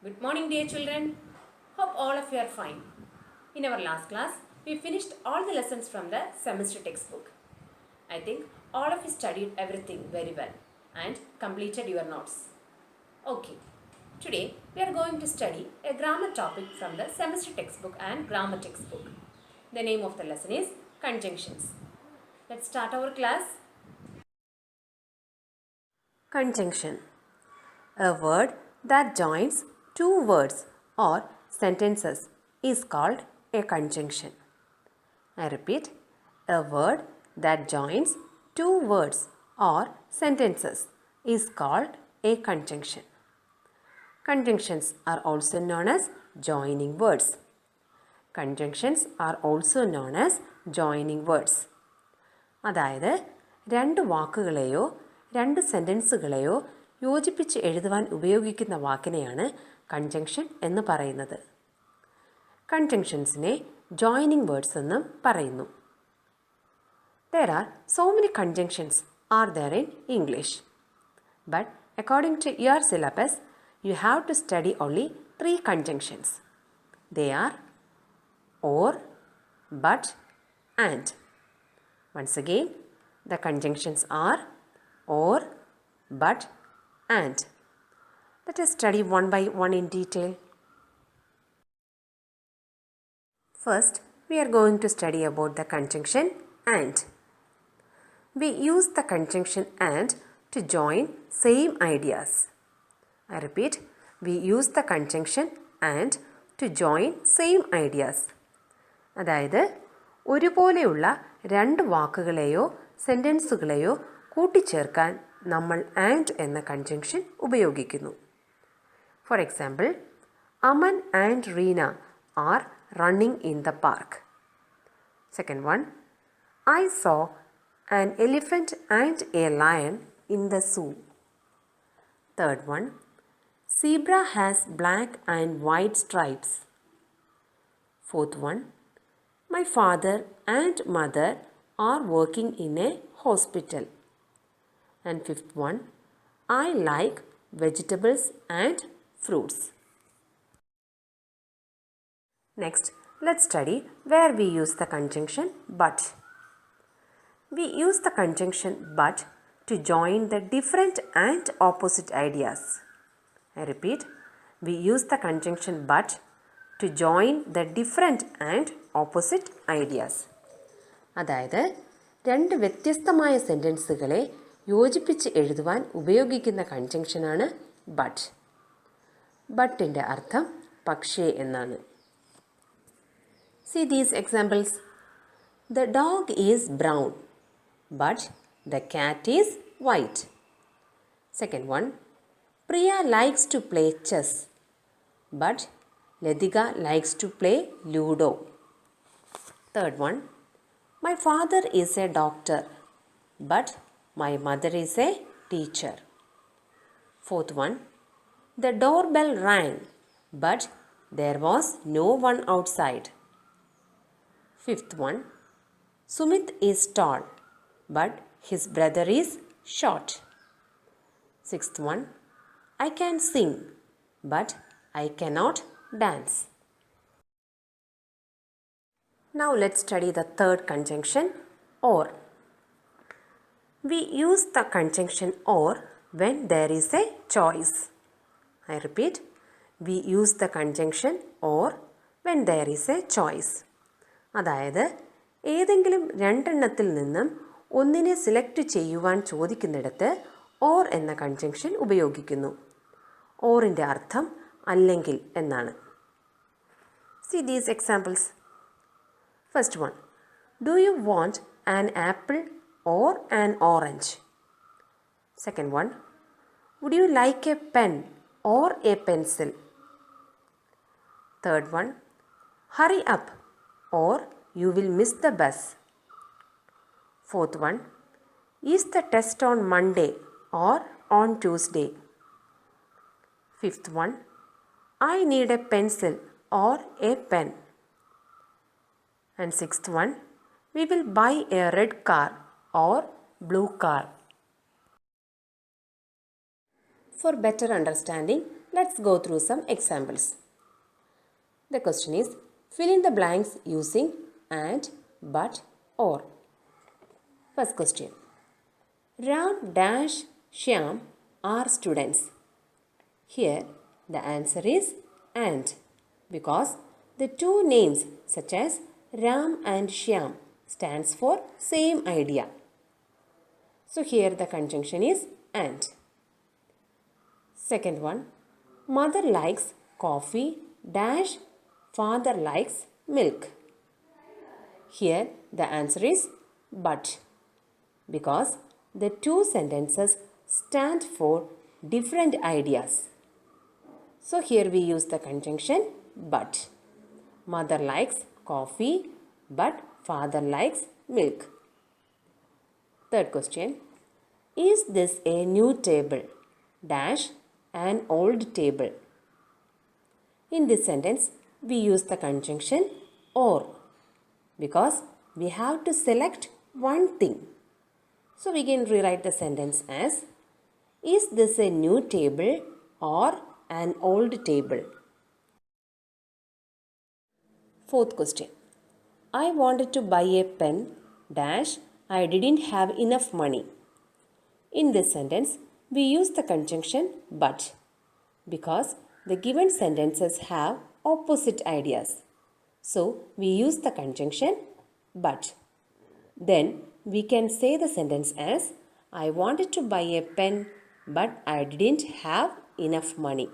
Good morning, dear children. Hope all of you are fine. In our last class, we finished all the lessons from the semester textbook. I think all of you studied everything very well and completed your notes. Okay, today we are going to study a grammar topic from the semester textbook and grammar textbook. The name of the lesson is conjunctions. Let's start our class. Conjunction. A word that joins two words or sentences is called a conjunction. I repeat, a word that joins two words or sentences is called a conjunction. Conjunctions are also known as joining words. Conjunctions are also known as joining words. അതായത് രണ്ട് വാക്കുകളെയോ രണ്ട് സെൻറ്റൻസുകളെയോ യോജിപ്പിച്ച് എഴുതുവാൻ ഉപയോഗിക്കുന്ന വാക്കിനെയാണ് conjunction എന്ന് പറയുന്നത്. കൺജങ്ഷൻസിനെ joining words എന്നും പറയുന്നു. There are so many conjunctions are there in English. But according to your syllabus, you have to study only 3 conjunctions. They are or, but, and. Once again, the conjunctions are or, but, and. Let us study one by one in detail. First, we are going to study about the conjunction and. We use the conjunction and to join same ideas. I repeat, we use the conjunction and to join same ideas. അതായത് ഒരുപോലെയുള്ള രണ്ട് വാക്കുകളെയോ സെൻറ്റൻസുകളെയോ കൂട്ടിച്ചേർക്കാൻ നമ്മൾ and എന്ന conjunction ഉപയോഗിക്കുന്നു. For example, Aman and Reena are running in the park. Second one, I so an elephant and a lion in the zoo. Third one, zebra has black and white stripes. Fourth one, my father and mother are working in a hospital. And fifth one, I like vegetables and fruits. Next, let's study where we use the conjunction but. We use the conjunction but to join the different and opposite ideas. I repeat, we use the conjunction but to join the different and opposite ideas. അതായത് രണ്ട് വ്യത്യസ്തമായ സെൻറ്റൻസുകളെ യോജിപ്പിച്ച് എഴുതുവാൻ ഉപയോഗിക്കുന്ന കൺജങ്ഷനാണ് but. ബട്ടിൻ്റെ അർത്ഥം പക്ഷേ എന്നാണ്. See these examples. The dog is brown, but the cat is white. Second one, Priya likes to play chess, but Ladika likes to play Ludo. Third one, my father is a doctor, but my mother is a teacher. Fourth one, the doorbell rang, but there was no one outside. Fifth one, Sumit is tall, but his brother is short. Sixth one, I can sing, but I cannot dance. Now let's study the third conjunction, or. We use the conjunction or when there is a choice. I repeat, we use the conjunction or when there is a choice. അതായത് ഏതെങ്കിലും രണ്ടെണ്ണത്തിൽ നിന്നും ഒന്നിനെ select ചെയ്യുവാൻ ചോദിക്കുന്നിടത്ത് or എന്ന conjunction ഉപയോഗിക്കുന്നു. ഓറിൻ്റെ അർത്ഥം അല്ലെങ്കിൽ എന്നാണ്. See these examples. First one, do you want an apple or an orange? Second one, would you like a pen or a pencil? Third one, hurry up or you will miss the bus. Fourth one, is the test on Monday or on Tuesday? Fifth one, I need a pencil or a pen. And sixth one, we will buy a red car or blue car. For better understanding, Let's go through some examples. The question is, fill in the blanks using and, but, or. First question. Ram dash Shyam are students. Here the answer is and, because the two names such as Ram and Shyam stands for same idea. So here the conjunction is and. Second one, mother likes coffee dash father likes milk. Here the answer is but, because the two sentences stand for different ideas. So here we use the conjunction but. Mother likes coffee but father likes milk. Third question. Is this a new table dash an old table? In this sentence we use the conjunction or, because we have to select one thing. So we can rewrite the sentence as, is this a new table or an old table? Fourth question. I wanted to buy a pen dash I didn't have enough money. In this sentence we use the conjunction but, because the given sentences have opposite ideas. So we use the conjunction but. Then we can say the sentence as, I wanted to buy a pen but I didn't have enough money.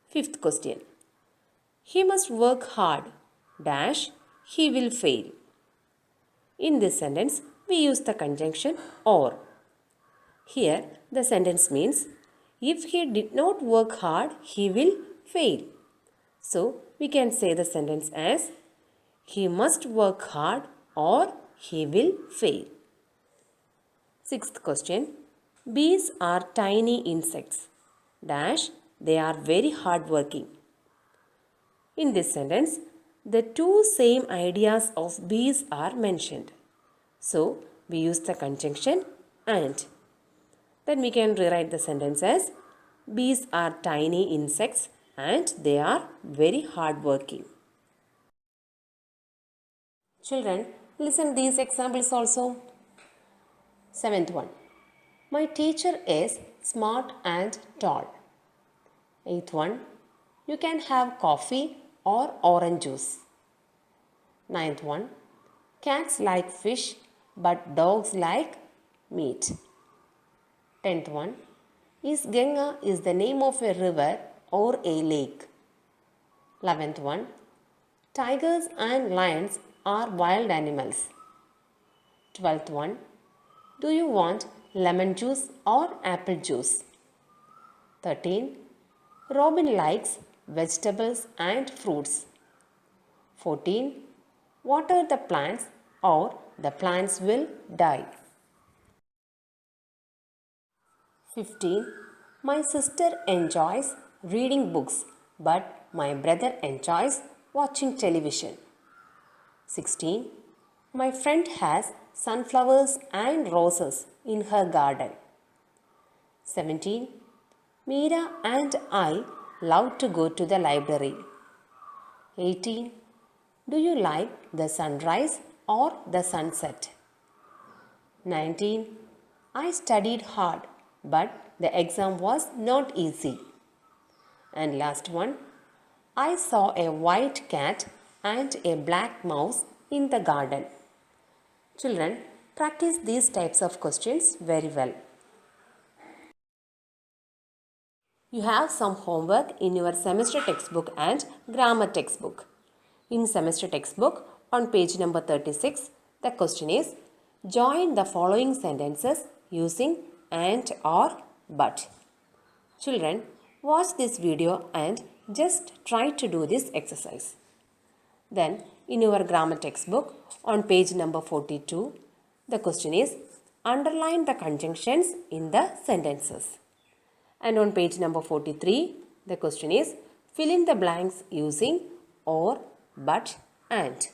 Fifth question. He must work hard dash he will fail. In this sentence we use the conjunction or. Here the sentence means, if he did not work hard he will fail. So we can say the sentence as, he must work hard or he will fail. Sixth question. Bees are tiny insects dash they are very hardworking. In this sentence the two same ideas of bees are mentioned. So we use the conjunction and. Then we can rewrite the sentence as, bees are tiny insects and they are very hardworking. Children, listen these examples also. Seventh one. My teacher is smart and tall. Eighth one. You can have coffee or orange juice. Ninth one. Cats like fish but dogs like meat. 10th one. Is Ganga is the name of a river or a lake? 11th one. Tigers and lions are wild animals. 12th one. Do you want lemon juice or apple juice? 13. Robin likes vegetables and fruits. 14. Water the plants or the plants will die. 15. My sister enjoys reading books but my brother enjoys watching television. 16. My friend has sunflowers and roses in her garden. 17. Meera and I love to go to the library. 18. Do you like the sunrise or the sunset? 19. I studied hard but the exam was not easy. And last one, I saw a white cat and a black mouse in the garden. Children, practice these types of questions very well. You have some homework in your semester textbook and grammar textbook. In semester textbook, on page number 36, the question is, join the following sentences using and or but. Children, watch this video and just try to do this exercise. Then, in your grammar textbook, on page number 42, the question is, underline the conjunctions in the sentences. And on page number 43, the question is, fill in the blanks using or, but, and.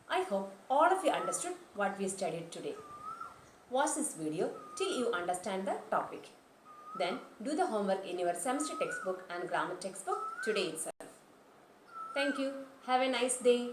I hope all of you understood what we studied today. Watch this video till you understand the topic. Then do the homework in your semester textbook and grammar textbook today itself. Thank you. Have a nice day.